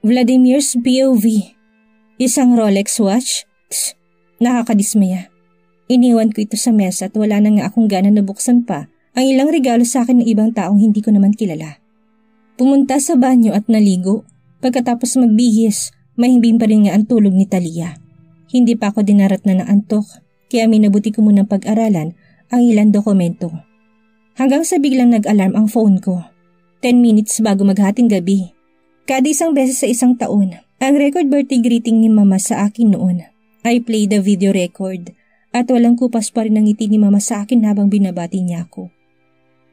Vladimir's POV. Isang Rolex watch? Nakakadismaya. Iniwan ko ito sa mesa at wala na nga akong gana na buksan pa ang ilang regalo sa akin ng ibang taong hindi ko naman kilala. Pumunta sa banyo at naligo. Pagkatapos magbihis, mahimbing pa rin nga ang tulog ni Talia. Hindi pa ako dinarat na ng antok, kaya minabuti ko munang pag-aralan ang ilang dokumento. Hanggang sa biglang nag-alarm ang phone ko. 10 minutes bago maghating gabi. Kada isang beses sa isang taon, ang record birthday greeting ni Mama sa akin noon. I played the video record at walang kupas pa rin ang ngiti ni Mama sa akin habang binabati niya ako.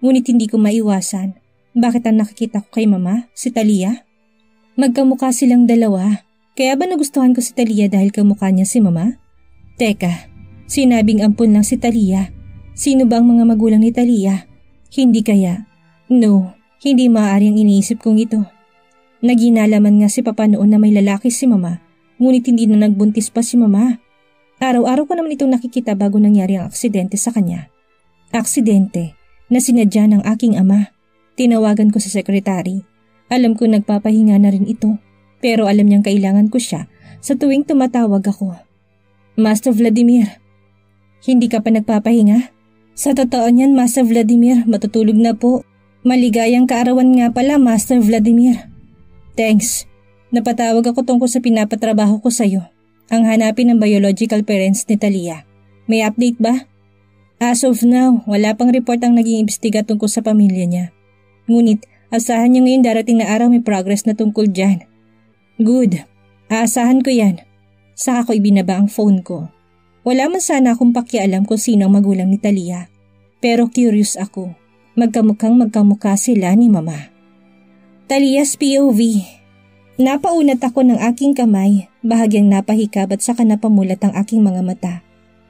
Ngunit hindi ko maiwasan. Bakit ang nakikita ko kay Mama, si Talia? Magkamukha silang dalawa. Kaya ba nagustuhan ko si Talia dahil kamukha niya si Mama? Teka, sinabing ampun lang si Talia. Sino ba ang mga magulang ni Talia? Hindi kaya? No, hindi maaari ang iniisip kong ito. Naginalaman nga si Papa noon na may lalaki si Mama, ngunit hindi na nagbuntis pa si Mama. Araw-araw ko naman itong nakikita bago nangyari ang aksidente sa kanya. Aksidente na sinadya ng aking ama. Tinawagan ko sa sekretary. Alam ko nagpapahinga na rin ito, pero alam niyang kailangan ko siya sa tuwing tumatawag ako. Master Vladimir, hindi ka pa nagpapahinga? Sa totoo niyan, Master Vladimir, matutulog na po. Maligayang kaarawan nga pala, Master Vladimir. Thanks. Napatawag ako tungkol sa pinapatrabaho ko sa'yo. Ang hanapin ng biological parents ni Talia. May update ba? As of now, wala pang report ang naging imbestiga tungkol sa pamilya niya. Ngunit, asahan niyo ngayon darating na araw may progress na tungkol dyan. Good. Aasahan ko yan. Saka ko ibinaba ang phone ko. Wala man sana akong pakialam kung sino ang magulang ni Talia. Pero curious ako. Magkamukhang magkamukha sila ni Mama. Talia's POV. Napaunat ako ng aking kamay, bahagyang napahikab at saka napamulat ang aking mga mata.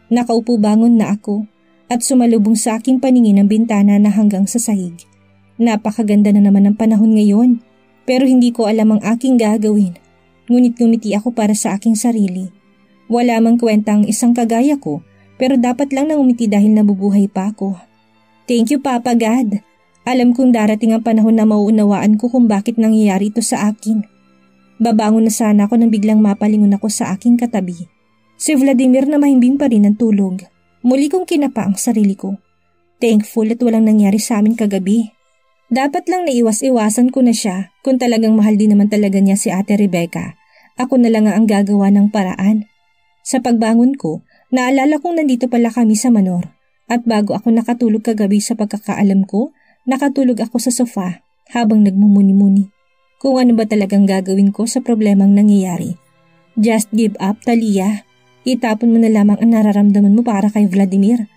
Nakaupo bangon na ako at sumalubong sa aking paningin ang bintana na hanggang sa sahig. Napakaganda na naman ang panahon ngayon, pero hindi ko alam ang aking gagawin. Ngunit ngumiti ako para sa aking sarili. Wala mang kwenta ang isang kagaya ko, pero dapat lang nang umiti dahil nabubuhay pa ako. Thank you, Papa God. Alam kong darating ang panahon na mauunawaan ko kung bakit nangyayari ito sa akin. Babangon na sana ako nang biglang mapalingon ako sa aking katabi. Si Vladimir na mahimbing pa rin ang tulog. Muli kong kinapa ang sarili ko. Thankful at walang nangyari sa amin kagabi. Dapat lang naiwas-iwasan ko na siya kung talagang mahal din naman talaga niya si Ate Rebecca. Ako na lang ang gagawa ng paraan. Sa pagbangon ko, naalala kong nandito pala kami sa Manor. At bago ako nakatulog kagabi sa pagkakaalam ko, nakatulog ako sa sofa habang nagmumuni-muni. Kung ano ba talagang gagawin ko sa problemang nangyayari. Just give up, Talia. Itapon mo na lamang ang nararamdaman mo para kay Vladimir.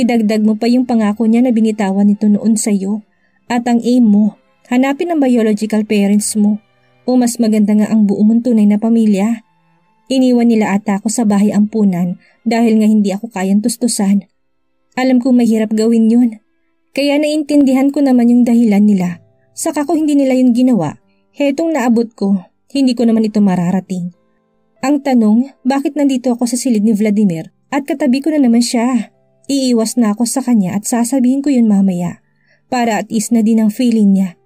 Idagdag mo pa yung pangako niya na binitawan nito noon sa iyo. At ang aim mo, hanapin ang biological parents mo. O mas maganda nga ang buo mong tunay na pamilya. Iniwan nila ata ako sa bahay ampunan dahil nga hindi ako kayang tustusan. Alam kong mahirap gawin yun. Kaya naintindihan ko naman yung dahilan nila. Saka ko hindi nila yun ginawa. Hetong naabot ko, hindi ko naman ito mararating. Ang tanong, bakit nandito ako sa silid ni Vladimir at katabi ko na naman siya? Iiwas na ako sa kanya at sasabihin ko yun mamaya. Para at ease na din ang feeling niya.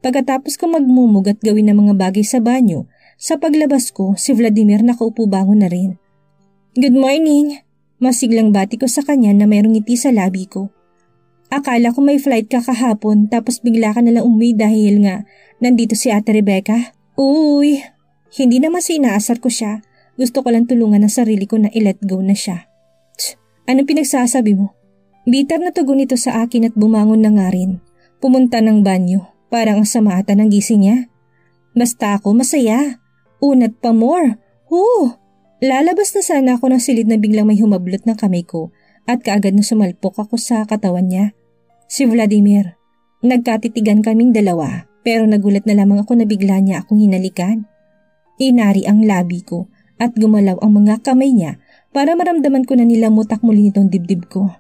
Pagkatapos ko magmumug at gawin ng mga bagay sa banyo, sa paglabas ko, si Vladimir nakaupo bangon na rin. Good morning! Masiglang bati ko sa kanya na mayroong ngiti sa labi ko. Akala ko may flight ka kahapon tapos bigla ka nalang umuwi dahil nga nandito si Ate Rebecca. Uy, hindi naman sinaasar ko siya. Gusto ko lang tulungan ang sarili ko na i-let go na siya. Anong pinagsasabi mo? Bitar na tugon ito sa akin at bumangon na nga rin. Pumunta ng banyo, parang ang sama ata ng gising niya. Basta ako masaya. Unat pa more. Lalabas na sana ako ng silid na biglang may humablot ng kamay ko at kaagad na sumalpok ako sa katawan niya. Si Vladimir. Nagkatitigan kaming dalawa pero nagulat na lamang ako na bigla niya akong hinalikan. Inari ang labi ko at gumalaw ang mga kamay niya para maramdaman ko na nilamutak muli nitong dibdib ko.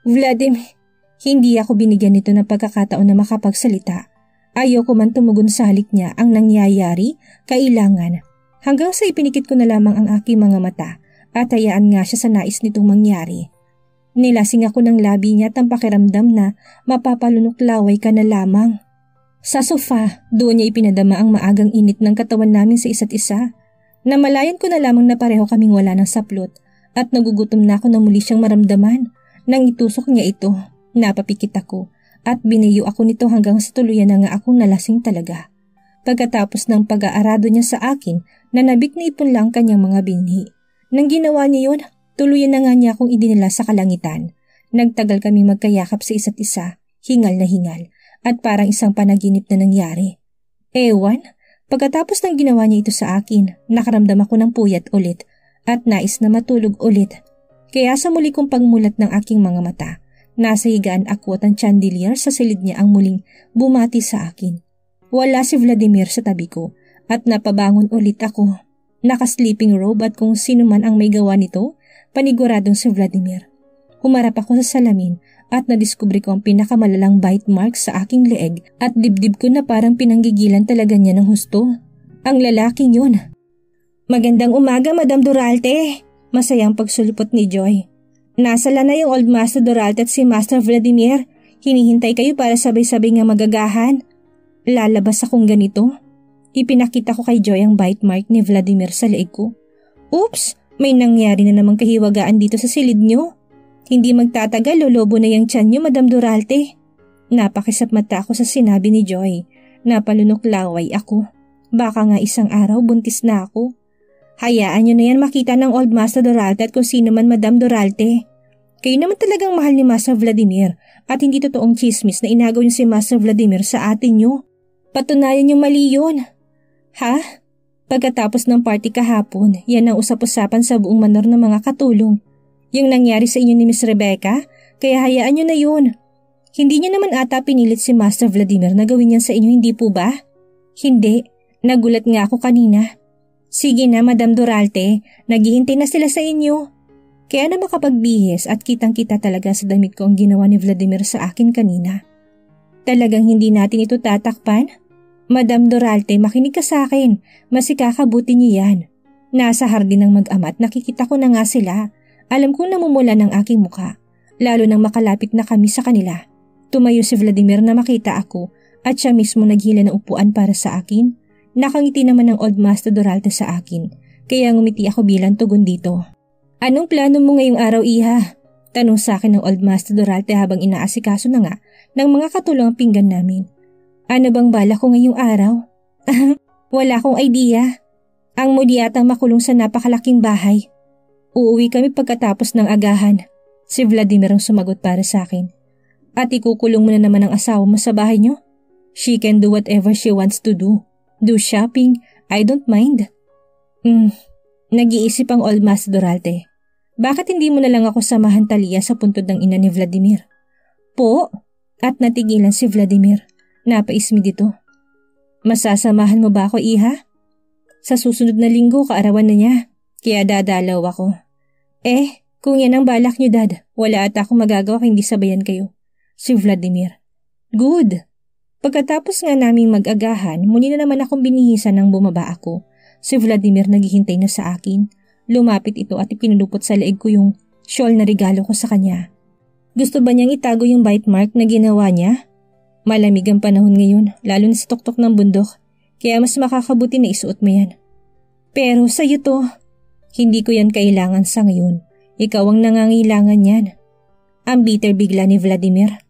Vladimir, hindi ako binigyan nito ng pagkakataon na makapagsalita. Ayoko man tumugon sa halik niya ang nangyayari, kailangan. Hanggang sa ipinikit ko na lamang ang aking mga mata at hayaan nga siya sa nais nitong mangyari. Nilasing ako ng labi niya at ang pakiramdam na mapapalunok laway ka na lamang. Sa sofa, doon niya ipinadama ang maagang init ng katawan namin sa isa't isa. Namalayan ko na lamang na pareho kaming wala ng saplot at nagugutom na ako na muli siyang maramdaman. Nang itusok niya ito, napapikit ako at binayo ako nito hanggang sa tuluyan na nga akong nalasing talaga. Pagkatapos ng pag-aarado niya sa akin, nanabik na ipon lang kanyang mga binhi. Nang ginawa niya yun, tuluyan na nga niya akong idinala sa kalangitan. Nagtagal kami magkayakap sa isa't isa, hingal na hingal, at parang isang panaginip na nangyari. Ewan, pagkatapos ng ginawa niya ito sa akin, nakaramdam ako ng puyat ulit at nais na matulog ulit. Kaya sa muli kong pagmulat ng aking mga mata, nasa higaan ako at ang chandelier sa silid niya ang muling bumati sa akin. Wala si Vladimir sa tabi ko at napabangon ulit ako. Naka-sleeping robe at kung sino man ang may gawa nito, paniguradong si Vladimir. Humarap ako sa salamin at nadiskubre ko ang pinakamalalang bite mark sa aking leeg at dibdib ko na parang pinanggigilan talaga niya ng husto. Ang lalaking yun. Magandang umaga, Madam Duralte. Masayang pagsulipot ni Joy. Nasala na yung Old Master Duralte at si Master Vladimir. Hinihintay kayo para sabay-sabay nga magagahan. Lalabas akong ganito. Ipinakita ko kay Joy ang bite mark ni Vladimir sa leeg ko. Oops! May nangyari na namang kahiwagaan dito sa silid niyo. Hindi magtatagal, lolobo na yung tiyan niyo, Madam Duralte. Napakisap mata ako sa sinabi ni Joy. Napalunok laway ako. Baka nga isang araw buntis na ako. Hayaan niyo na yan makita ng Old Master Duralte at kung sino man Madam Duralte. Kayo naman talagang mahal ni Master Vladimir at hindi totoong chismis na inagaw niyo si Master Vladimir sa atin niyo. Patunayan niyo mali yun. Ha? Pagkatapos ng party kahapon, yan ang usap-usapan sa buong manor ng mga katulong. Yung nangyari sa inyo ni Miss Rebecca, kaya hayaan nyo na yun. Hindi nyo naman ata pinilit si Master Vladimir na gawin yan sa inyo, hindi po ba? Hindi. Nagulat nga ako kanina. Sige na, Madam Duralte, naghihintay na sila sa inyo. Kaya na makapagbihis at kitang-kita talaga sa damit ko ang ginawa ni Vladimir sa akin kanina. Talagang hindi natin ito tatakpan? Madam Duralte, makinig ka sa akin. Mas ikakabuti niyo yan. Nasa hardin ng mag-ama at nakikita ko na nga sila. Alam kong namumula ng aking mukha, lalo nang makalapit na kami sa kanila. Tumayo si Vladimir na makita ako at siya mismo naghila ng upuan para sa akin. Nakangiti naman ng Old Master Duralte sa akin, kaya ngumiti ako bilang tugon dito. Anong plano mo ngayong araw, Iha? Tanong sa akin ng Old Master Duralte habang inaasikaso na nga ng mga katulong ang pinggan namin. Ano bang bala ko ngayong araw? Wala akong idea. Ang muli yatang makulong sa napakalaking bahay. Uuwi kami pagkatapos ng agahan. Si Vladimir ang sumagot para sa akin. At ikukulong mo na naman ang asawa mo sa bahay niyo? She can do whatever she wants to do. Do shopping, I don't mind. Nag-iisip ang Old Master Duralte. Bakit hindi mo na lang ako samahan, Talia, sa puntod ng ina ni Vladimir? Po? At natigilan si Vladimir. Napaismi dito. Masasamahan mo ba ako, Iha? Sa susunod na linggo, kaarawan na niya. Kaya dadalaw ako. Kung yan ang balak niyo, Dad, wala ata akong magagawa kung hindi sabayan kayo. Si Vladimir. Good. Pagkatapos nga naming mag-agahan, muli na naman akong binihisan nang bumaba ako. Si Vladimir naghihintay na sa akin. Lumapit ito at ipinulupot sa leeg ko yung shawl na regalo ko sa kanya. Gusto ba niyang itago yung bite mark na ginawa niya? Malamig ang panahon ngayon, lalo na sa tuktok ng bundok, kaya mas makakabuti na isuot mo yan. Pero sa'yo to, hindi ko yan kailangan sa ngayon. Ikaw ang nangangailangan yan. Ang bitter bigla ni Vladimir.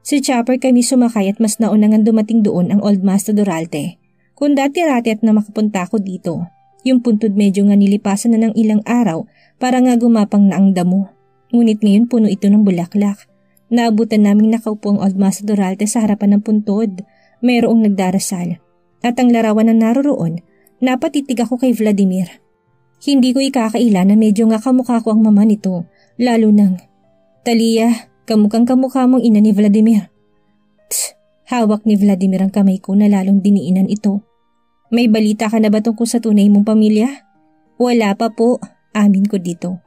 Si Chopper kami sumakay at mas naunang dumating doon ang Old Master Duralte. Kung dati-rati at na makapunta ako dito, yung puntod medyo nga nilipasan na ng ilang araw para nga gumapang na ang damo. Ngunit ngayon puno ito ng bulaklak. Naabutan naming nakaupo ang Old Master Duralte sa harapan ng puntod. Mayroong nagdarasal. At ang larawan na naroroon, napatitig ako kay Vladimir. Hindi ko ikakaila na medyo nga kamukha ko ang mama nito, lalo nang, Talia, kamukhang kamukha mong ina ni Vladimir. Tss, hawak ni Vladimir ang kamay ko na lalong diniinan ito. May balita ka na ba tungkol sa tunay mong pamilya? Wala pa po, amin ko dito.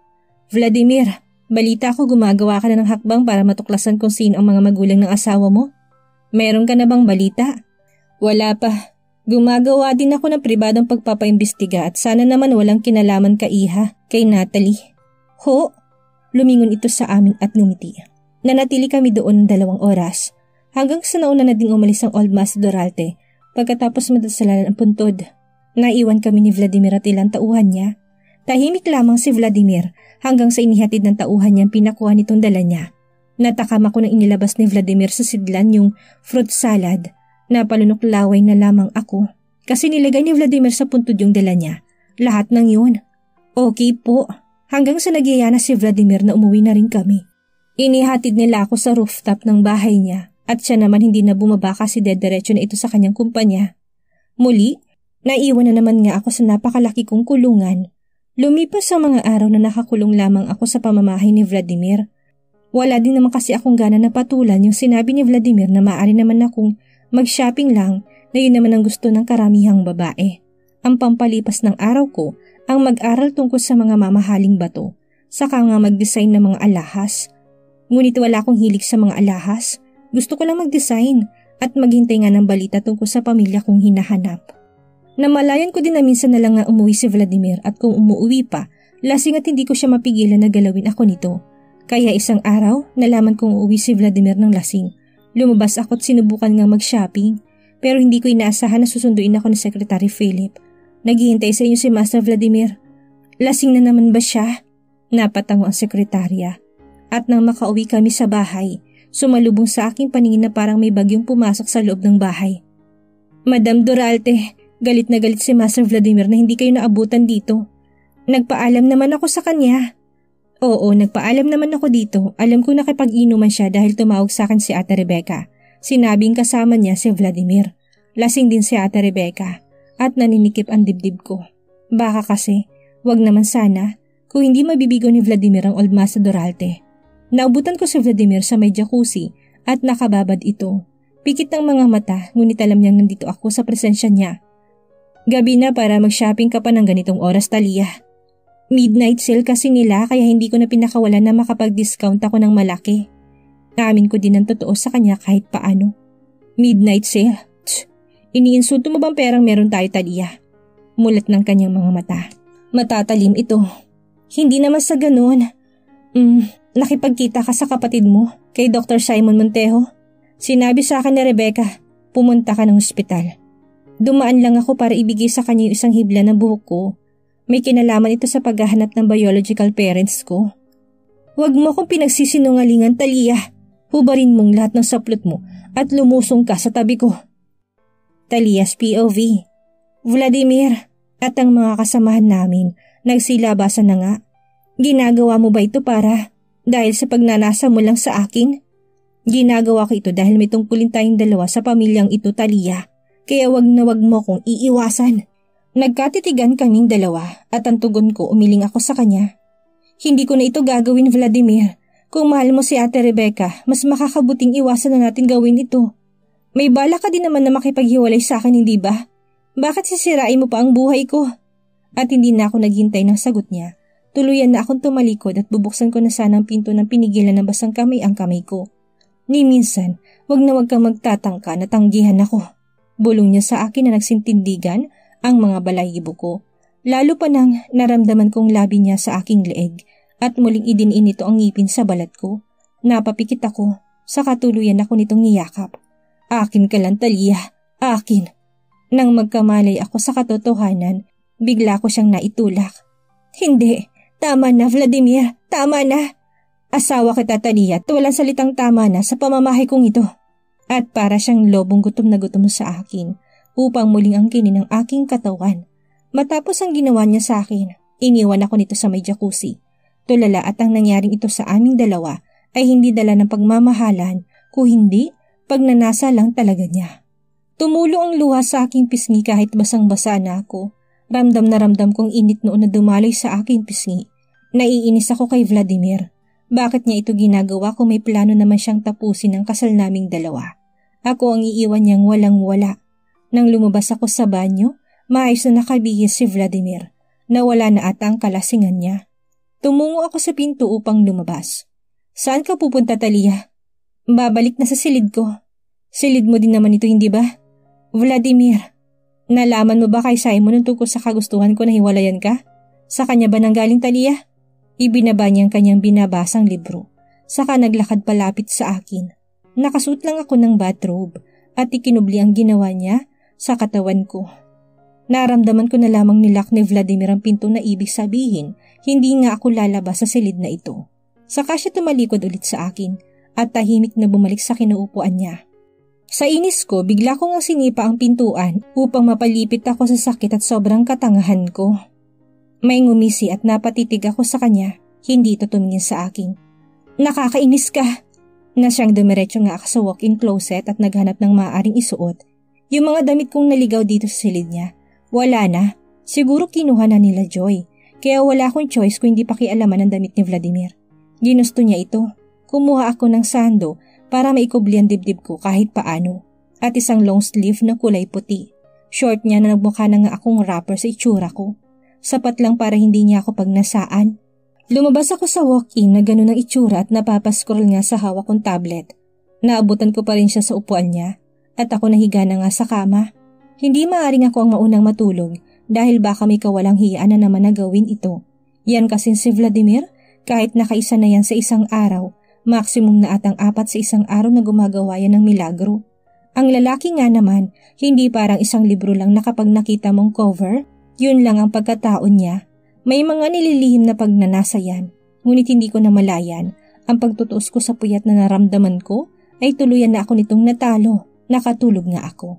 Vladimir, balita ko gumagawa ka na ng hakbang para matuklasan kung sino ang mga magulang ng asawa mo? Meron ka na bang balita? Wala pa. Gumagawa din ako ng pribadong pagpapaimbestiga at sana naman walang kinalaman ka, Iha, kay Natalie. Ho? Lumingon ito sa amin at ngumiti. Nanatili kami doon ng 2 oras Hanggang sa nauna na ding umalis ang Old Master Duralte pagkatapos madasalanan ang puntod. Naiwan kami ni Vladimir at ilang tauhan niya. Tahimik lamang si Vladimir hanggang sa inihatid ng tauhan niyang pinakuha nitong dala niya. Natakam ako nang inilabas ni Vladimir sa sidlan yung fruit salad. Napalunok laway na lamang ako kasi nilagay ni Vladimir sa puntod yung dala niya. Lahat ng yun. Okay po. Hanggang sa nagyaya na si Vladimir na umuwi na rin kami. Inihatid nila ako sa rooftop ng bahay niya. At siya naman hindi na bumaba kasi dediretso na ito sa kanyang kumpanya. Muli, naiwan na naman nga ako sa napakalaki kong kulungan. Lumipas sa mga araw na nakakulong lamang ako sa pamamahay ni Vladimir. Wala din naman kasi akong gana na patulan yung sinabi ni Vladimir na maaari naman akong mag-shopping lang na yun naman ang gusto ng karamihang babae. Ang pampalipas ng araw ko ang mag-aral tungkol sa mga mamahaling bato, saka nga mag-design ng mga alahas. Ngunit wala akong hilig sa mga alahas. Gusto ko lang mag-design at maghintay nga ng balita tungkol sa pamilya kong hinahanap. Namalayan ko din na minsan na lang nga umuwi si Vladimir at kung umuwi pa, lasing at hindi ko siya mapigilan na galawin ako nito. Kaya isang araw, nalaman kong uuwi si Vladimir ng lasing. Lumabas ako at sinubukan nga mag-shopping pero hindi ko inaasahan na susunduin ako ni Secretary Philip. Naghihintay sa inyo si Master Vladimir. Lasing na naman ba siya? Napatango ang sekretarya. At nang makauwi kami sa bahay, sumalubong sa aking paningin na parang may bagyong pumasok sa loob ng bahay. Madam Duralte, galit na galit si Master Vladimir na hindi kayo naabutan dito. Nagpaalam naman ako sa kanya. Oo, nagpaalam naman ako dito. Alam ko nakipag-inuman siya dahil tumawag sa akin si Ate Rebecca. Sinabing kasama niya si Vladimir. Lasing din si Ate Rebecca at naninikip ang dibdib ko. Baka kasi, wag naman sana kung hindi mabibigo ni Vladimir ang Old Master Duralte. Naubutan ko si Vladimir sa may jacuzzi at nakababad ito. Pikit ng mga mata ngunit alam niyang nandito ako sa presensya niya. Gabi na para mag-shopping ka pa ng ganitong oras, Talia. Midnight sale kasi nila kaya hindi ko na pinakawalan na makapag-discount ako ng malaki. Naamin ko din ang totoo sa kanya kahit paano. Midnight sale? Tch, iniinsulto mo bang perang meron tayo, Talia? Mulat ng kanyang mga mata. Matatalim ito. Hindi naman sa ganoon. Nakipagkita ka sa kapatid mo, kay Dr. Simon Montejo. Sinabi sa akin ni Rebecca, pumunta ka ng ospital. Dumaan lang ako para ibigay sa kanya yung isang hibla ng buhok ko. May kinalaman ito sa paghahanap ng biological parents ko. Huwag mo akong pinagsisinungalingan, Talia. Hubarin mong lahat ng saplot mo at lumusong ka sa tabi ko. Talia's POV. Vladimir at ang mga kasamahan namin nagsilabasan na nga. Ginagawa mo ba ito dahil sa pagnanasa mo lang sa akin? Ginagawa ko ito dahil may tungkulin tayong dalawa sa pamilyang ito, Talia. Kaya wag na wag mo kong iiwasan. Nagkatitigan kaming dalawa at ang tugon ko umiling ako sa kanya. Hindi ko na ito gagawin, Vladimir. Kung mahal mo si Ate Rebecca, mas makakabuting iwasan na natin gawin ito. May bala ka din naman na makipaghiwalay sa akin, hindi ba? Bakit sisirain mo pa ang buhay ko? At hindi na ako naghintay ng sagot niya. Tuluyan na akong tumalikod at bubuksan ko na sana ang pinto ng pinigilan na basang kamay ang kamay ko. Ni minsan, wag na wag kang magtatangka na tanggihan ako. Bulong niya sa akin na nagsintindigan ang mga balahibo ko. Lalo pa nang naramdaman kong labi niya sa aking leeg at muling idinin ito ang ngipin sa balat ko. Napapikit ako, sa katuluyan ako nitong niyakap. Akin ka lang, Talia, akin. Nang magkamalay ako sa katotohanan, bigla ko siyang naitulak. Hindi. Tama na, Vladimir. Tama na. Asawa kita, Talia, at walang salitang tama na sa pamamahay kong ito. At para siyang lobong gutom na gutom sa akin upang muling angkinin ang aking katawan. Matapos ang ginawa niya sa akin, iniwan ako nito sa may jacuzzi. Tulala at ang nangyaring ito sa aming dalawa ay hindi dala ng pagmamahalan, kung hindi, pagnanasa lang talaga niya. Tumulo ang luha sa aking pisngi kahit basang-basa na ako. Ramdam na ramdam kong init noon na dumaloy sa aking pisngi. Naiinis ako kay Vladimir. Bakit niya ito ginagawa kung may plano naman siyang tapusin ang kasal naming dalawa? Ako ang iiwan niyang walang-wala. Nang lumabas ako sa banyo, maayos na nakabihis si Vladimir. Nawala na ata ang kalasingan niya. Tumungo ako sa pinto upang lumabas. Saan ka pupunta, Talia? Babalik na sa silid ko. Silid mo din naman ito, hindi ba? Vladimir, nalaman mo ba kay Simon tungkol sa kagustuhan ko na hiwalayan ka? Sa kanya ba nanggaling, Talia? Ibinaba niya ang kanyang binabasang libro. Saka naglakad palapit sa akin. Nakasuot lang ako ng bathrobe at ikinubli ang ginawa niya sa katawan ko. Naramdaman ko na lamang nilak ni Vladimir ang pinto na ibig sabihin hindi nga ako lalabas sa silid na ito. Saka siya tumalikod ulit sa akin at tahimik na bumalik sa kinaupuan niya. Sa inis ko, bigla ko nga sinipa ang pintuan upang mapalipit ako sa sakit at sobrang katangahan ko. May ngumisi at napatitig ako sa kanya, hindi ito tumingin sa akin. Nakakainis ka! Na siyang dumiretso nga ako sa walk-in closet at naghanap ng maaaring isuot. Yung mga damit kong naligaw dito sa silid niya, wala na. Siguro kinuha na nila Joy, kaya wala akong choice kung hindi pakialaman ang damit ni Vladimir. Ginusto niya ito. Kumuha ako ng sando para maikubli ang dibdib ko kahit paano at isang long sleeve na kulay puti. Short niya na nagmukha na nga akong rapper sa itsura ko. Sapat lang para hindi niya ako pagnasaan. Lumabas ako sa walk-in na gano'n ang itsura at napapascroll nga sa hawak kong tablet. Naabutan ko pa rin siya sa upuan niya at ako nahiga na nga sa kama. Hindi maaaring ako ang maunang matulog dahil baka may kawalang hiyaan na naman na gawin ito. Yan kasi si Vladimir, kahit nakaisa na yan sa isang araw, maximum na atang 4 sa isang araw na gumagawa yan ng milagro. Ang lalaki nga naman, hindi parang isang libro lang na kapag nakita mong cover, yun lang ang pagkataon niya. May mga nililihim na pagnanasa yan, ngunit hindi ko namalayan. Ang pagtutuos ko sa puyat na naramdaman ko ay tuluyan na ako nitong natalo. Nakatulog nga ako.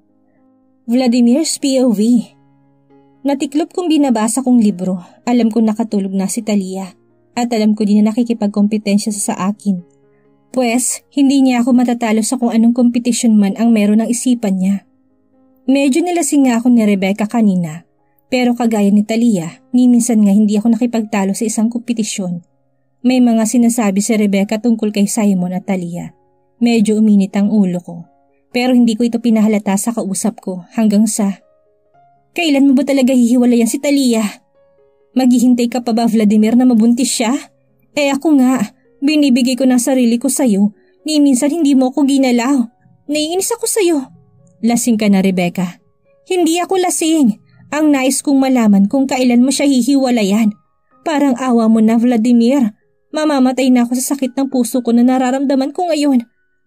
Vladimir's POV. Natiklop kong binabasa kong libro. Alam ko nakatulog na si Talia. At alam ko din na nakikipagkompetensya sa akin. Pwes, hindi niya ako matatalo sa kung anong competition man ang meron ng isipan niya. Medyo nilasing nga ako ni Rebecca kanina. Pero kagaya ni Talia, ni minsan nga hindi ako nakipagtalo sa isang kompetisyon. May mga sinasabi si Rebecca tungkol kay Simon at Talia. Medyo uminit ang ulo ko. Pero hindi ko ito pinahalata sa kausap ko hanggang sa, kailan mo ba talaga hihiwalayan si Talia? Maghihintay ka pa ba, Vladimir, na mabuntis siya? Ako nga, binibigay ko ng sarili ko sa'yo. Ni minsan hindi mo ako ginalaw. Naiinis ako sa'yo. Lasing ka na, Rebecca. Hindi ako lasing. Ang nais kong malaman kung kailan mo siya hihiwalayan. Parang awa mo na, Vladimir. Mamamatay na ako sa sakit ng puso ko na nararamdaman ko ngayon.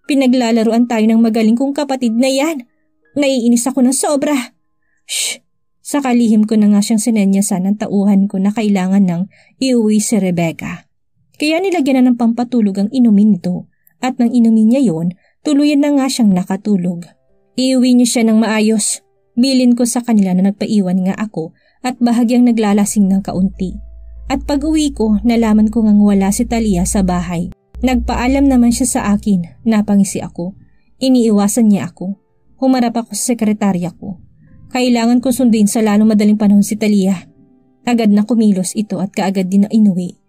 Pinaglalaruan tayo ng magaling kong kapatid na yan. Naiinis ako ng sobra. Shh! Sa kalihim ko na nga siyang sinenyasan ng tauhan ko na kailangan nang iuwi si Rebecca. Kaya nilagyan na ng pampatulog ang inumin nito. At nang inumin niya yon, tuluyan na nga siyang nakatulog. Iuwi niya siya ng maayos. Bilin ko sa kanila na nagpaiwan nga ako at bahagyang naglalasing ng kaunti. At pag uwi ko, nalaman ko ngang wala si Talia sa bahay. Nagpaalam naman siya sa akin, napangisi ako. Iniiwasan niya ako. Humarap ako sa sekretarya ko. Kailangan ko sunduin sa lalong madaling panahon si Talia. Agad na kumilos ito at kaagad din na inuwi.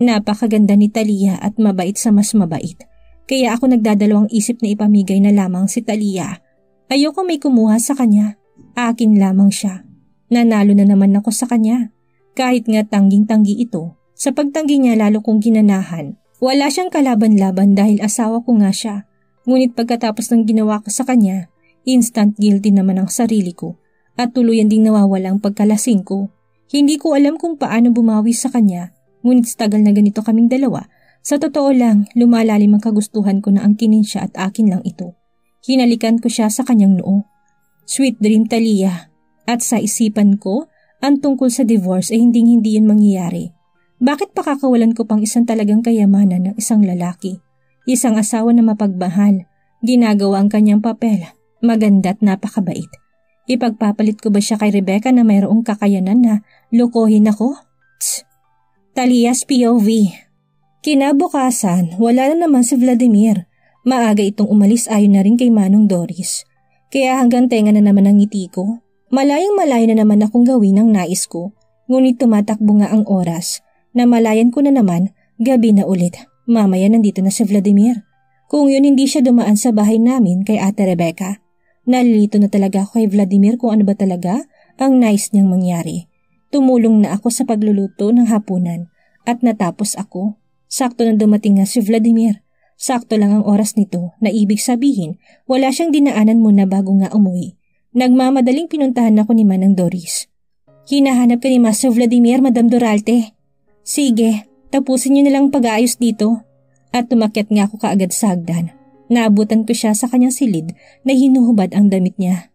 Napakaganda ni Talia at mabait sa mas mabait. Kaya ako nagdadalawang isip na ipamigay na lamang si Talia. Ayoko may kumuha sa kanya. Akin lamang siya. Nanalo na naman ako sa kanya. Kahit nga tangging-tanggi ito, sa pagtanggi niya lalo kong ginanahan. Wala siyang kalaban-laban dahil asawa ko nga siya. Ngunit pagkatapos ng ginawa ko sa kanya, instant guilty naman ang sarili ko at tuluyan ding nawawala ang pagkalasing ko. Hindi ko alam kung paano bumawi sa kanya, ngunit sa tagal na ganito kaming dalawa, sa totoo lang lumalalim ang kagustuhan ko na angkinin siya at akin lang ito. Hinalikan ko siya sa kanyang noo. Sweet dream, Talia. At sa isipan ko, ang tungkol sa divorce ay hindi yun mangyayari. Bakit pakakawalan ko pang isang talagang kayamanan ng isang lalaki? Isang asawa na mapagmahal, ginagawa ang kanyang papel, maganda at napakabait. Ipagpapalit ko ba siya kay Rebecca na mayroong kakayanan na lukohin ako? Tss! Talia's POV. Kinabukasan, wala na naman si Vladimir. Maaga itong umalis ayon na rin kay Manong Doris. Kaya hanggang tenga na naman ang ngiti ko. Malayang-malayo na naman akong gawin ang nais ko, ngunit tumatakbo nga ang oras. Namalayan ko na naman, gabi na ulit. Mamaya nandito na si Vladimir. Kung yun hindi siya dumaan sa bahay namin kay Ate Rebecca, nalilito na talaga ako kay Vladimir kung ano ba talaga ang nais niyang mangyari. Tumulong na ako sa pagluluto ng hapunan at natapos ako. Sakto na dumating nga si Vladimir. Sakto lang ang oras nito na ibig sabihin wala siyang dinaanan muna bago nga umuwi. Nagmamadaling pinuntahan ako ni Manang Doris. Hinahanap ka ni Master Vladimir, Madam Doralte. Sige, tapusin niyo na lang pag-aayos dito. At tumakyat nga ako kaagad sa hagdan. Naabutan ko siya sa kanyang silid na hinuhubad ang damit niya.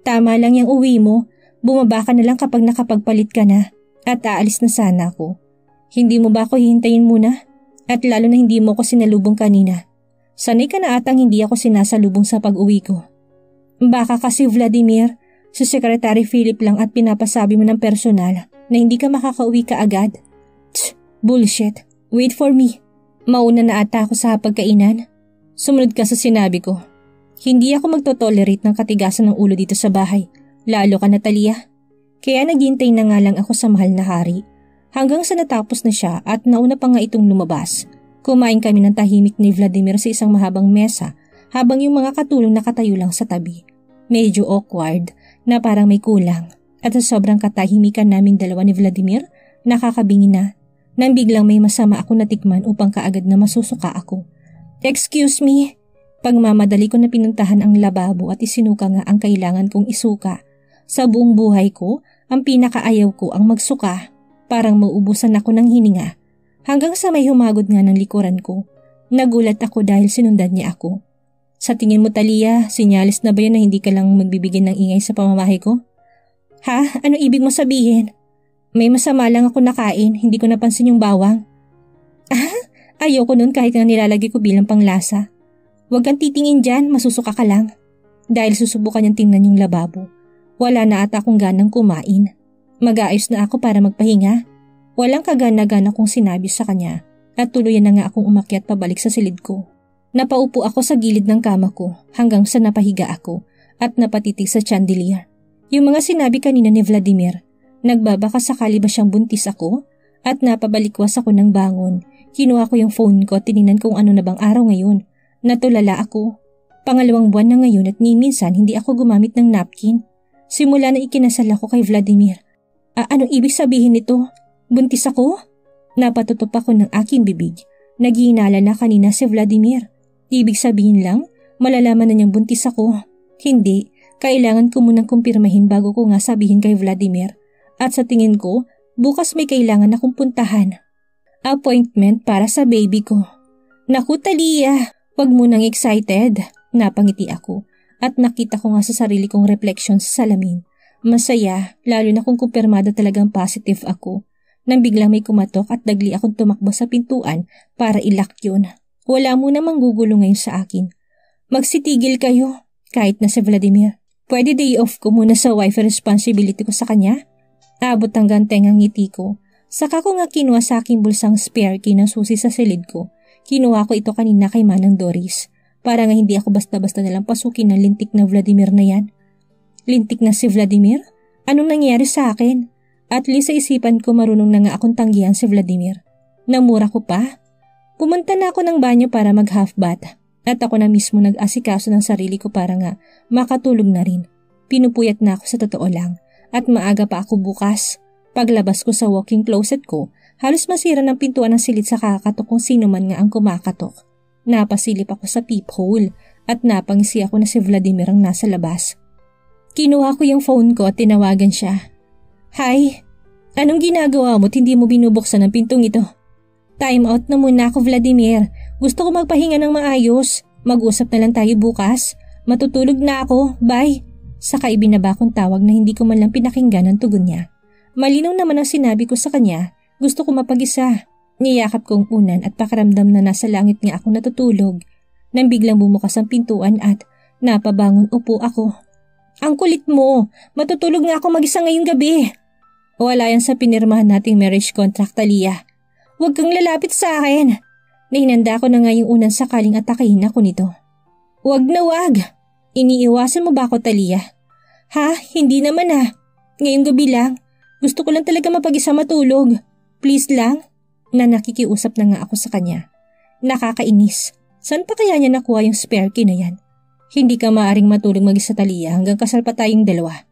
Tama lang yung uwi mo. Bumaba ka na lang kapag nakapagpalit ka na at aalis na sana ako. Hindi mo ba ako hihintayin muna? At lalo na hindi mo ako sinalubong kanina. Sanay ka na atang hindi ako sinasalubong sa pag-uwi ko. Baka kasi Vladimir, si Secretary Philip lang at pinapasabi mo ng personal na hindi ka makakauwi ka agad. Bullshit. Wait for me. Mauna na ata ako sa pagkainan. Sumunod ka sa sinabi ko. Hindi ako magtotolerate ng katigasan ng ulo dito sa bahay. Lalo ka, Natalia. Kaya naghintay na nga lang ako sa mahal na hari. Hanggang sa natapos na siya at nauna pa nga itong lumabas. Kumain kami ng tahimik ni Vladimir sa isang mahabang mesa habang yung mga katulong nakatayo lang sa tabi. Medyo awkward na parang may kulang. At sa sobrang katahimikan naming dalawa ni Vladimir, nakakabingi na. Nang biglang may masama ako natikman upang kaagad na masusuka ako. Excuse me. Pagmamadali ko na pinuntahan ang lababo at isinuka nga ang kailangan kong isuka. Sa buong buhay ko, ang pinakaayaw ko ang magsuka. Parang mauubusan ako ng hininga. Hanggang sa may humagod nga ng likuran ko. Nagulat ako dahil sinundan niya ako. Sa tingin mo, Talia, sinyalis na ba yan na hindi ka lang magbibigay ng ingay sa pamamahay ko? Ha? Ano ibig mo sabihin? May masama lang ako nakain, hindi ko napansin yung bawang. Ayoko nun kahit nga nilalagay ko bilang panglasa. Huwag kang titingin dyan, masusuka ka lang. Dahil susubukan niyang tingnan yung lababo. Wala na ata akong ganang kumain. Mag-aayos na ako para magpahinga. Walang kagana-gana kong sinabi sa kanya at tuluyan na nga akong umakyat pabalik sa silid ko. Napaupo ako sa gilid ng kama ko hanggang sa napahiga ako at napatitig sa chandelier. Yung mga sinabi kanina ni Vladimir, nagbabaka sakali ba siyang buntis ako? At napabalikwas ako ng bangon. Kinuha ko yung phone ko at tinignan kung ano na bang araw ngayon. Natulala ako. Pangalawang buwan na ngayon at ni minsan hindi ako gumamit ng napkin. Simula na ikinasal ako kay Vladimir. Anong ibig sabihin nito? Buntis ako? Napatutup ako ng aking bibig. Naghihinala na kanina si Vladimir. Ibig sabihin lang, malalaman na niyang buntis ako. Hindi, kailangan ko munang kumpirmahin bago ko nga sabihin kay Vladimir. At sa tingin ko, bukas may kailangan akong puntahan. Appointment para sa baby ko. Naku, Talia, wag mo nang excited. Napangiti ako at nakita ko nga sa sarili kong reflection sa salamin. Masaya, lalo na kung kumpirmado talagang positive ako. Nang biglang may kumatok at dagli akong tumakbo sa pintuan para ilak yun. Wala mo namang gugulo ngayon sa akin. Magsitigil kayo, kahit na si Vladimir. Pwede day off ko muna sa wife responsibility ko sa kanya? Abot hanggang tengang ngiti ko. Saka ko nga kinuha sa aking bulsang spare key ng susi sa silid ko. Kinuha ko ito kanina kay Manang Doris. Para nga hindi ako basta-basta nalang pasukin ng lintik na Vladimir na yan. Lintik na si Vladimir? Anong nangyari sa akin? At least sa isipan ko marunong na nga akong tanggihan si Vladimir. Namura ko pa? Pumunta na ako ng banyo para mag-half bath. At ako na mismo nag-asikaso ng sarili ko para nga makatulog na rin. Pinupuyat na ako sa totoo lang. At maaga pa ako bukas. Paglabas ko sa walk-in closet ko, halos masira ng pintuan ng silid sa kakatok kung sino man nga ang kumakatok. Napasilip ako sa peephole at napangisi ako na si Vladimir ang nasa labas. Kinuha ko yung phone ko at tinawagan siya. Hi, anong ginagawa mo't hindi mo binubuksan ang pintong ito? Time out na muna ako, Vladimir. Gusto ko magpahinga ng maayos. Mag-usap na lang tayo bukas. Matutulog na ako. Bye. Saka ibinaba kong tawag na hindi ko man lang pinakinggan ang tugon niya. Malinaw naman ang sinabi ko sa kanya. Gusto ko mapag-isa. Niyakap kong unan at pakiramdam na nasa langit nga ako natutulog. Nang biglang bumukas ang pintuan at napabangon upo ako. Ang kulit mo! Matutulog nga ako mag-isa ngayong gabi. Wala yan sa pinirmahan nating marriage contract, Talia. Huwag kang lalapit sa akin. Nahinanda ko na nga yung unang sakaling atakahin ako nito. Huwag na huwag. Iniiwasan mo ba ako, Talia? Ha? Hindi naman ah. Ngayong gabi lang. Gusto ko lang talaga mapag-isa matulog. Please lang. Na nakikiusap na nga ako sa kanya. Nakakainis. Saan pa kaya niya nakuha yung spare key na yan? Hindi ka maaaring matulog mag-isa, Talia, hanggang kasal pa tayong dalawa.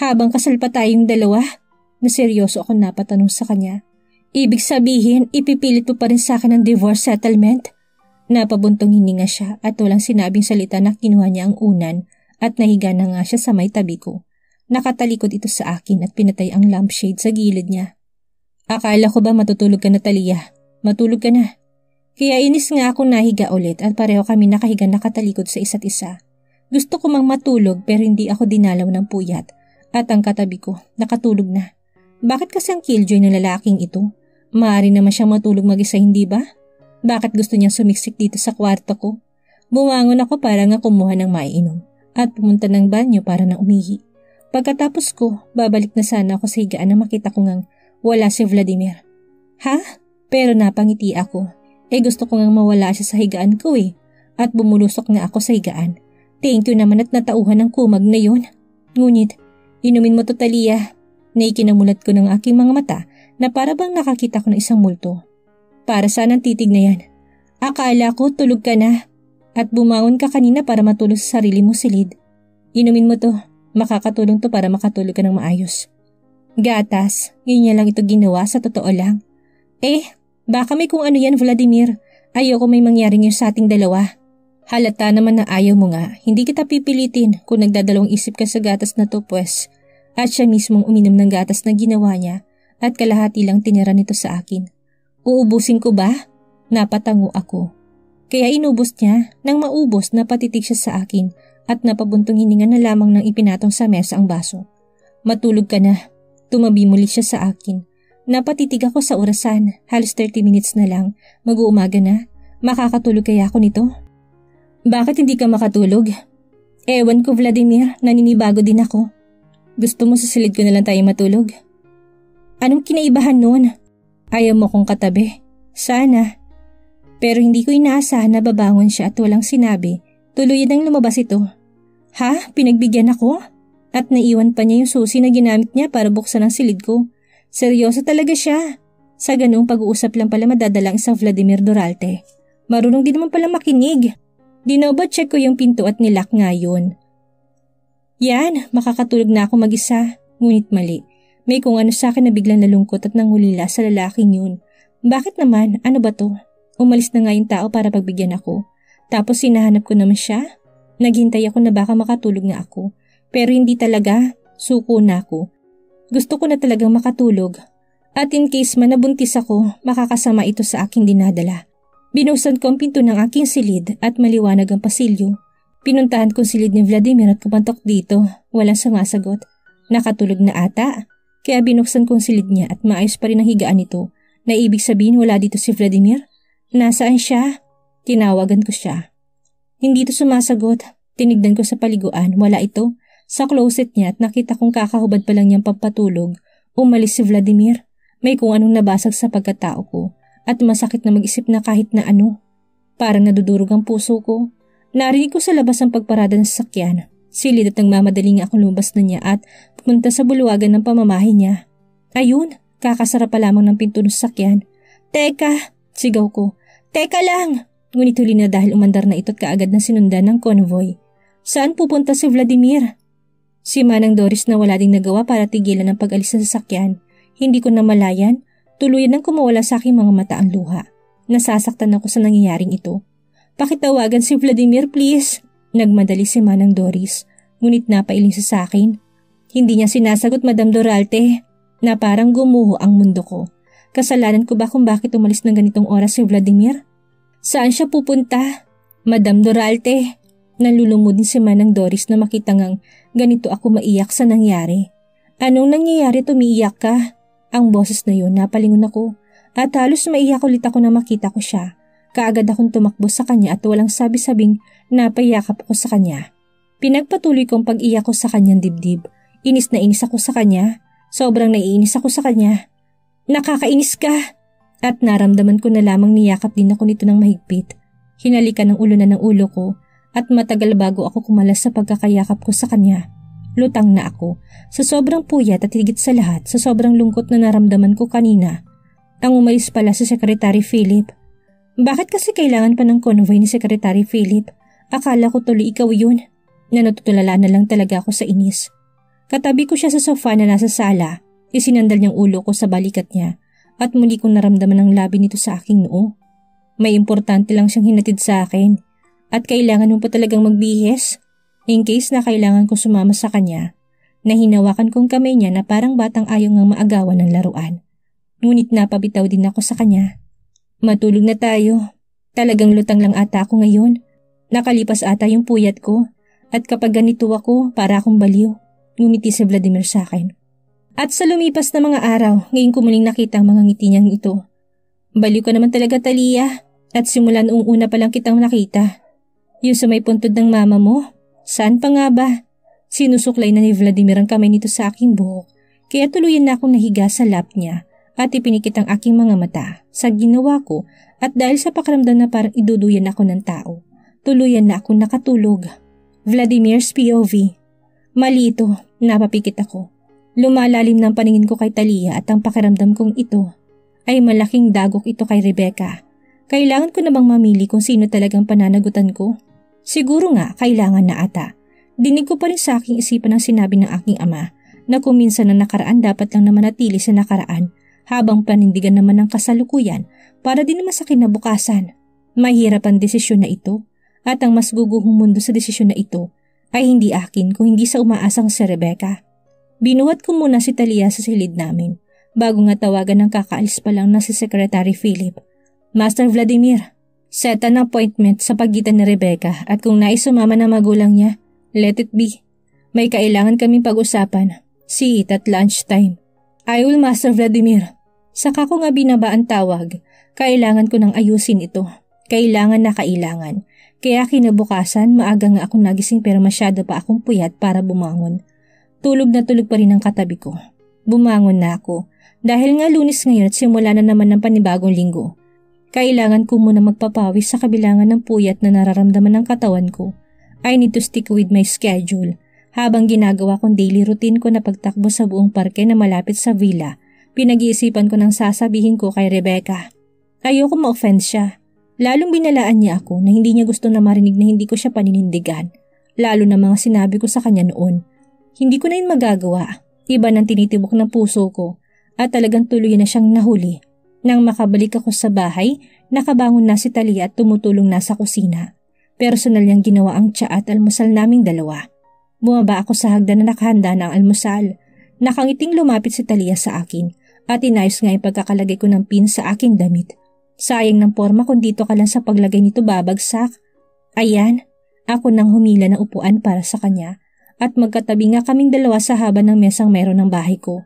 Habang kasal pa tayong dalawa? Na seryoso ako napatanong sa kanya. Ibig sabihin, ipipilit mo pa rin sa akin ang divorce settlement? Napabuntong hininga siya at walang sinabing salita na kinuha niya ang unan at nahiga na nga siya sa may tabi ko. Nakatalikod ito sa akin at pinatay ang lampshade sa gilid niya. Akala ko ba matutulog ka na, Talia? Matulog ka na. Kaya inis nga ako nahiga ulit at pareho kami nakahiga nakatalikod sa isa't isa. Gusto ko mang matulog pero hindi ako dinalaw ng puyat at ang katabi ko nakatulog na. Bakit kasi ang killjoy ng lalaking ito? Maaari naman siyang matulog mag-isa, hindi ba? Bakit gusto niyang sumiksik dito sa kwarto ko? Bumangon ako para nga kumuha ng maiinom at pumunta ng banyo para na umihi. Pagkatapos ko, babalik na sana ako sa higaan na makita ko ngang wala si Vladimir. Ha? Pero napangiti ako. Gusto ko ngang mawala siya sa higaan ko at bumulusok na ako sa higaan. Thank you naman at natauhan ng kumag na yun. Ngunit, inumin mo to, Talia. Naikinamulat ko ng aking mga mata na para bang nakakita ko ng isang multo. Para saan ang titig na yan? Akala ko tulog ka na at bumangon ka kanina para matulog sa sarili mo, silid. Inumin mo to. Makakatulong to para makatulog ka ng maayos. Gatas, ganyan lang ito ginawa sa totoo lang. Baka may kung ano yan, Vladimir. Ayoko may mangyaring yun sa ating dalawa. Halata naman na ayaw mo nga. Hindi kita pipilitin kung nagdadalawang isip ka sa gatas na to, pues. At siya mismong uminom ng gatas na ginawa niya at kalahati lang tinira nito sa akin. Uubusin ko ba? Napatango ako. Kaya inubos niya nang maubos na patitig siya sa akin at napabuntong hininga na lamang nang ipinatong sa mesa ang baso. Matulog ka na. Tumabi muli siya sa akin. Napatitig ako sa orasan. Halos 30 minutes na lang. Mag-uumaga na. Makakatulog kaya ako nito? Bakit hindi ka makatulog? Ewan ko, Vladimir. Naninibago din ako. Gusto mo sa silid ko na lang tayo matulog? Anong kinaibahan nun? Ayaw mo kong katabi? Sana. Pero hindi ko inaasahan na babangon siya at walang sinabi. Tuluyan ang lumabas ito. Ha? Pinagbigyan ako? At naiwan pa niya yung susi na ginamit niya para buksan ang silid ko. Seryoso talaga siya. Sa ganung pag-uusap lang pala madadalang isang Vladimir Doralte. Marunong din naman pala makinig. Dinobo-check ko yung pinto at nilak nga yun. Yan, makakatulog na ako mag-isa. Ngunit mali. May kung ano sa akin na biglang nalungkot at nangulila sa lalaking yun. Bakit naman? Ano ba to? Umalis na nga yung tao para pagbigyan ako. Tapos hinahanap ko naman siya. Naghintay ako na baka makatulog nga ako. Pero hindi talaga. Suko na ako. Gusto ko na talagang makatulog. At in case man nabuntis ako, makakasama ito sa aking dinadala. Binuksan ko ang pinto ng aking silid at maliwanag ang pasilyo. Pinuntahan ko silid ni Vladimir at kumantok dito. Walang sumasagot. Nakatulog na ata. Kaya binuksan ko ang silid niya at maayos pa rin ang higaan nito. Na ibig sabihin wala dito si Vladimir? Nasaan siya? Tinawagan ko siya. Hindi ito sumasagot. Tinignan ko sa paliguan. Wala ito. Sa closet niya at nakita kong kakahubad pa lang niyang pampatulog. Umalis si Vladimir. May kung anong nabasag sa pagkatao ko. At masakit na mag-isip na kahit na ano. Parang nadudurog ang puso ko. Narinig ko sa labas ang pagparada ng sasakyan. Silid at nagmamadaling akong lumabas na niya at pumunta sa buluwagan ng pamamahay niya. Ayun, kakasara pa lamang ng pinto ng sasakyan. Teka! Sigaw ko. Teka lang! Ngunit huli na dahil umandar na ito't kaagad na sinundan ng convoy. Saan pupunta si Vladimir? Si Manang Doris na wala ding nagawa para tigilan ang pag-alis sa sasakyan. Hindi ko namalayan. Tuluyan nang kumawala sa aking mga mata ang luha. Nasasaktan ako sa nangyayaring ito. Pakitawagan si Vladimir, please. Nagmadali si Manang Doris. Ngunit napailing siya sa akin. Hindi niya sinasagot, Madam Doralte. Na parang gumuho ang mundo ko. Kasalanan ko ba kung bakit umalis ng ganitong oras si Vladimir? Saan siya pupunta? Madam Doralte. Nalulumod din si Manang Doris na makita ngang ganito ako maiyak sa nangyari. Anong nangyayari, tumiiyak ka? Ang boses na yun, napalingon ako. At halos maiyak ulit ako na makita ko siya. Kaagad akong tumakbo sa kanya at walang sabi-sabing napayakap ako sa kanya. Pinagpatuloy kong pag-iyak ko sa kanyang dibdib. Inis na inis ako sa kanya. Sobrang naiinis ako sa kanya. Nakakainis ka! At naramdaman ko na lamang niyakap din ako nito ng mahigpit. Hinalikan ng ulo na ng ulo ko at matagal bago ako kumalas sa pagkakayakap ko sa kanya. Lutang na ako sa sobrang puyat at higit sa lahat sa sobrang lungkot na naramdaman ko kanina. Ang umalis pala si Secretary Philip. Bakit kasi kailangan pa ng convoy ni Secretary Philip? Akala ko tuloy ikaw yun. Natutulala na lang talaga ako sa inis. Katabi ko siya sa sofa na nasa sala. Isinandal niyang ulo ko sa balikat niya at muli kong naramdaman ang labi nito sa aking noo. May importante lang siyang hinatid sa akin at kailangan mo pa talagang magbihis in case na kailangan ko sumama sa kanya. Nahinawakan kong kamay niya na parang batang ayaw ngang maagawan ng laruan. Ngunit napabitaw din ako sa kanya. Matulog na tayo. Talagang lutang lang ata ako ngayon. Nakalipas ata yung puyat ko. At kapag ganito ako, para akong baliw. Ngumiti si Vladimir sa akin. At sa lumipas na mga araw, ngayon ko muling nakita ang mga ngiti niyang ito. Baliw ka naman talaga, Talia. At simula noong una pa lang kitang nakita. Yung sa may puntod ng mama mo? Saan pa nga ba? Sinusuklay na ni Vladimir ang kamay nito sa aking buhok. Kaya tuluyan na akong nahiga sa lap niya at ipinikit ang aking mga mata sa ginawa ko at dahil sa pakiramdam na parang iduduyan ako ng tao, tuluyan na akong nakatulog. Vladimir's POV. Mali ito, napapikit ako. Lumalalim ng paningin ko kay Talia at ang pakiramdam kong ito ay malaking dagok ito kay Rebecca. Kailangan ko na bang mamili kung sino talagang pananagutan ko? Siguro nga, kailangan na ata. Dinig ko pa rin sa aking isipan ang sinabi ng aking ama na kung minsan na nakaraan dapat lang naman natili sa nakaraan habang panindigan naman ng kasalukuyan para din naman sa kinabukasan. Mahirap ang desisyon na ito at ang mas guguhong mundo sa desisyon na ito ay hindi akin kung hindi sa umaasang si Rebecca. Binuhat ko muna si Talia sa silid namin bago nga tawagan ng kakaalis pa lang na si Secretary Philip. Master Vladimir, set an appointment sa pagitan ni Rebecca at kung nais sumama ng magulang niya, let it be. May kailangan kaming pag-usapan. See it at lunchtime. I will, Master Vladimir. Saka ko nga binaba ang tawag. Kailangan ko nang ayusin ito. Kailangan na kailangan. Kaya kinabukasan, maaga nga akong nagising pero masyado pa akong puyat para bumangon. Tulog na tulog pa rin ang katabi ko. Bumangon na ako. Dahil nga Lunes ngayon at simula na naman ng panibagong linggo. Kailangan ko muna magpapawis sa kabilangan ng puyat na nararamdaman ng katawan ko. I need to stick with my schedule. Habang ginagawa kong daily routine ko na pagtakbo sa buong parke na malapit sa villa, pinag-iisipan ko ng sasabihin ko kay Rebecca. Ayoko ma-offend siya. Lalong binalaan niya ako na hindi niya gusto na marinig na hindi ko siya paninindigan. Lalo na mga sinabi ko sa kanya noon. Hindi ko na yun magagawa. Iba nang tinitibok ng puso ko at talagang tuloy na siyang nahuli. Nang makabalik ako sa bahay, nakabangon na si Talia at tumutulong na sa kusina. Personal niyang ginawa ang tsa at almusal naming dalawa. Bumaba ako sa hagdan na nakahanda ng almusal. Nakangiting lumapit si Talia sa akin at inayos nga yung pagkakalagay ko ng pin sa aking damit. Sayang ng forma kung dito ka lang sa paglagay nito babagsak. Ayan, ako nang humila ng upuan para sa kanya at magkatabi nga kaming dalawa sa haba ng mesang meron ng bahay ko.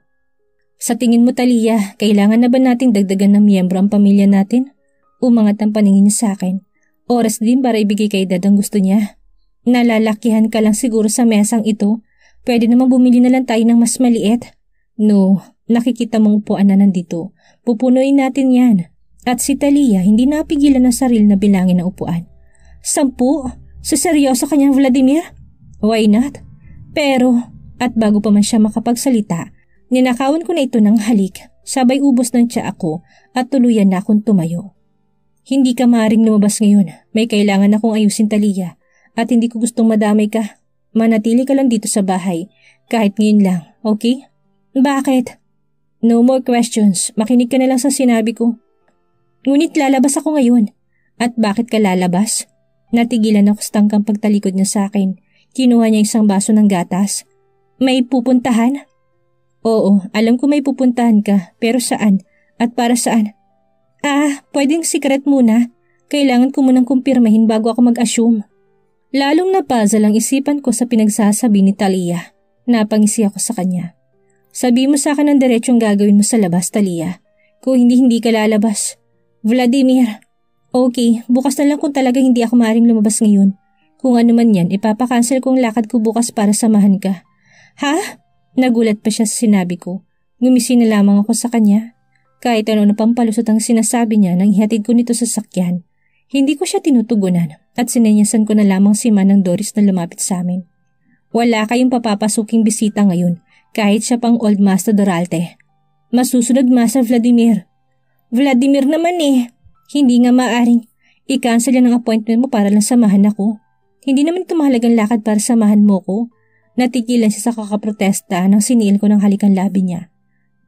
Sa tingin mo, Talia, kailangan na ba nating dagdagan ng miyembro ang pamilya natin? Umangat ang paningin niya sa akin. Oras din para ibigay kay Dad ang gusto niya. Nalalakihan ka lang siguro sa mesang ito. Pwede naman bumili na lang tayo ng mas maliit. No, nakikita mong upuan na nandito. Pupunuin natin yan. At si Talia hindi napigilan ng sarili na bilangin ang upuan. 10? Sa seryoso kanyang Vladimir? Why not? Pero, at bago pa man siya makapagsalita, ninakawan ko na ito ng halik. Sabay ubos ng tsa ako at tuluyan na akong tumayo. Hindi ka maaaring lumabas ngayon. May kailangan akong ayusin, Talia. At hindi ko gustong madamay ka. Manatili ka lang dito sa bahay. Kahit ngayon lang, okay? Bakit? No more questions. Makinig ka na lang sa sinabi ko. Ngunit lalabas ako ngayon. At bakit ka lalabas? Natigilan ako sa tangkang pagtalikod niya sa akin. Kinuha niya isang baso ng gatas. May pupuntahan? Oo, alam ko may pupuntahan ka. Pero saan? At para saan? Pwedeng secret muna. Kailangan ko munang kumpirmahin bago ako mag-assume. Lalong napuzzle ang isipan ko sa pinagsasabi ni Talia. Napangisi ako sa kanya. Sabi mo sa akin ang diretsong gagawin mo sa labas, Talia. Kung hindi ka lalabas. Vladimir. Okay, bukas na lang kung talaga hindi ako maaaring lumabas ngayon. Kung ano man yan, ipapakancel ko ang lakad ko bukas para samahan ka. Ha? Nagulat pa siya sa sinabi ko. Ngumisi na lamang ako sa kanya. Kahit ano na pampalusot ang sinasabi niya nang ihatid ko nito sa sakyan. Hindi ko siya tinutugunan at sinenyasan ko na lamang si Manang Doris na lumapit sa amin. Wala kayong papapasuking bisita ngayon kahit siya pang Old Master Doralte. Masusunod, Master Vladimir. Vladimir naman eh. Hindi nga maaring. I-cancel yan ang appointment mo para lang samahan ako. Hindi naman ito mahalagang lakad para samahan mo ko. Natigilan siya sa kakaprotesta nang siniil ko ng halikan labi niya.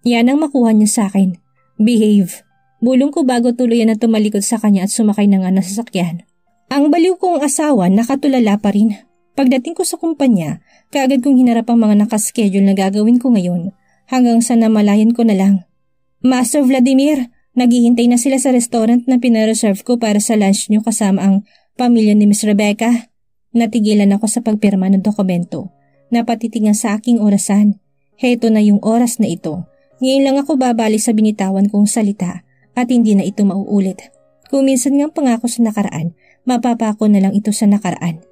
Yan ang makuha niya sa akin. Behave. Bulong ko bago tuluyan na tumalikod sa kanya at sumakay na nga ng sasakyan. Ang baliw kong asawa nakatulala pa rin. Pagdating ko sa kumpanya, kaagad kong hinarap ang mga nakaschedule na gagawin ko ngayon hanggang sa namalayan ko na lang. Master Vladimir, Naghihintay na sila sa restaurant na pinareserve ko para sa lunch nyo kasama ang pamilya ni Miss Rebecca. Natigilan ako sa pagpirma ng dokumento. Napatitingan sa aking orasan. Heto na yung oras na ito. Ngayon lang ako babalik sa binitawan kong salita at hindi na ito mauulit. Kung minsan ngang pangako sa nakaraan, mapapako na lang ito sa nakaraan.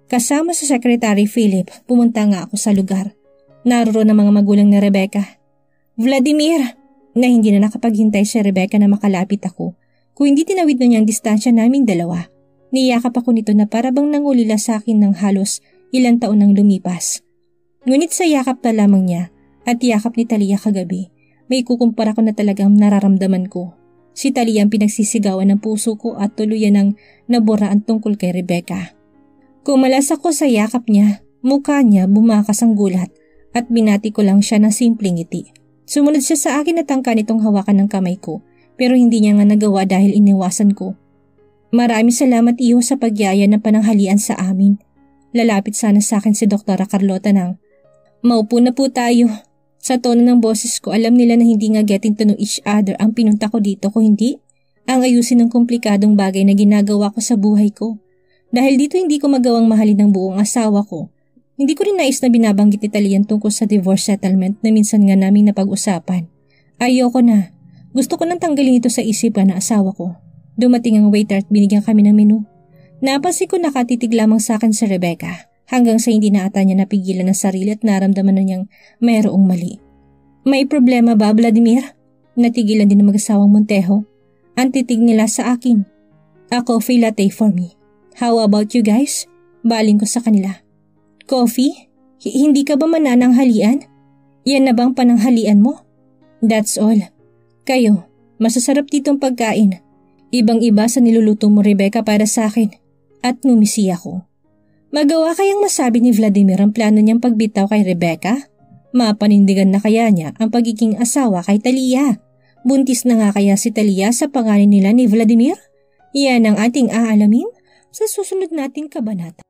Kasama sa Secretary Philip, pumunta nga ako sa lugar. Naroon ang mga magulang ni Rebecca. Vladimir! Na hindi na nakapaghintay si Rebecca na makalapit ako. Kung hindi tinawid na niya ang distansya naming dalawa, niyakap ako nito na para bang nangulila sa akin ng halos ilang taon nang lumipas. Ngunit sa yakap na lamang niya at yakap ni Talia kagabi, may kukumpara ko na talagang nararamdaman ko. Si Talia ang pinagsisigawan ng puso ko at tuluyan ng naburaan tungkol kay Rebecca. Kumalas ako sa yakap niya, mukha niya bumakas ang gulat at binati ko lang siya ng simpleng ngiti. Sumunod siya sa akin at angka nitong hawakan ng kamay ko pero hindi niya nga nagawa dahil iniwasan ko. Maraming salamat iyo sa pagyaya ng pananghalian sa amin. Lalapit sana sa akin si Dr. Carlota nang, maupo na po tayo. Sa tono ng boses ko alam nila na hindi nga getting to know each other ang pinunta ko dito kung hindi ang ayusin ng komplikadong bagay na ginagawa ko sa buhay ko. Dahil dito hindi ko magawang mahalin ang buong asawa ko. Hindi ko rin nais na binabanggit ni Talian tungkol sa divorce settlement na minsan nga naming napag-usapan. Ayoko na. Gusto ko nang tanggalin ito sa isipan ng asawa ko. Dumating ang waiter at binigyan kami ng menu. Napansin ko nakatitig lamang sa akin si Rebecca hanggang sa hindi na ata niya napigilan ng sarili at naramdaman na niyang mayroong mali. May problema ba, Vladimir? Natigilan din ng mag-asawang Montejo. Ang titig nila sa akin. A coffee latte for me. How about you guys? Baling ko sa kanila. Coffee? Hindi ka ba manananghalian? Yan na bang pananghalian mo? That's all. Kayo, masasarap ditong pagkain. Ibang-iba sa niluluto mo, Rebecca, para sa akin. At ngumisi ako. Magawa kayang masabi ni Vladimir ang plano niyang pagbitaw kay Rebecca? Mapanindigan na kaya niya ang pagiging asawa kay Talia? Buntis na nga kaya si Talia sa pangalan nila ni Vladimir? Yan ang ating aalamin sa susunod nating kabanata.